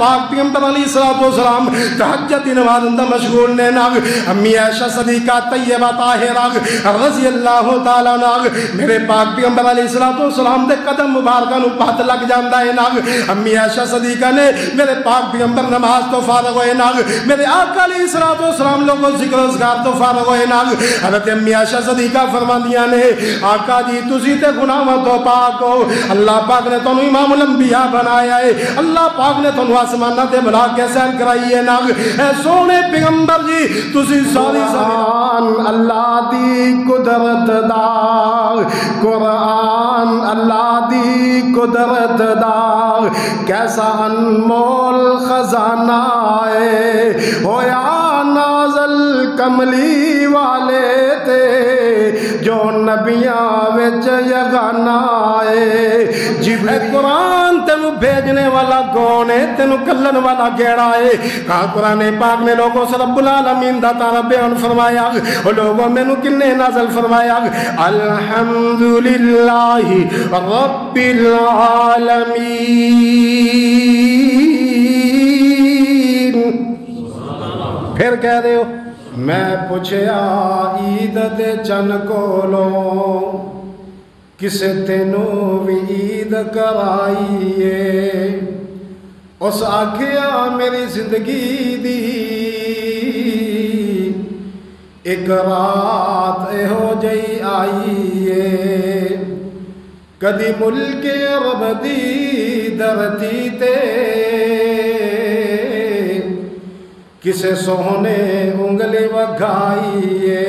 پاک پیغمبر علیہ السلام تہجد دی نماز اندر مشغول نے ناگ امی عائشہ صدیقہ طیبہ طاہرہ رضی اللہ تعالیٰ ناگ میرے پاک پیغمبر علیہ السلام دے قدم مبارکہ نو پہت لگ جاندہ ہے ناگ امی عائشہ صدیقہ نے میرے پاک پیغمبر نماز تو فارغ ہوئے ناگ میرے آقا علیہ السلام لوگوں ذکر اذکار تو فارغ ہوئے ناگ حضرت امی عائشہ صدیقہ فرماندیاں نے آقا جی تسی تے گناہوں تو پاک ہو اللہ پاک نے تنو امام الانبیاء بنایا ہے اللہ پاک نے تنو آسمانہ تے بلا کے سین کرائی ہے ناگ اے سونے پیغمبر جی تسی ساری قرآن اللہ دی قدرت دا قرآن اللہ دی قدرت دا کیسا انمول خزانہ ہے ہویا نازل کملی والے تے جو نبیاں وچ یگانا ہے جب قرآن تینو بھیجنے والا کون ہے تینو کلن والا گیڑا ہے کہا قرآن پاک نے لوگوں سے رب العالمین دا تارا بیان فرمایا اور لوگوں میں نو کنے نازل فرمایا الحمدللہ رب العالمین پھر کہہ رہے ہو میں پوچھیا عید دے چن کولو کسے تینو بھی عید کرائیے اس آکھیا میری زندگی دی ایک رات اے ہو جائی آئیے کدی ملک رب دی درتی تے کسے سونے انگلی وگھائیے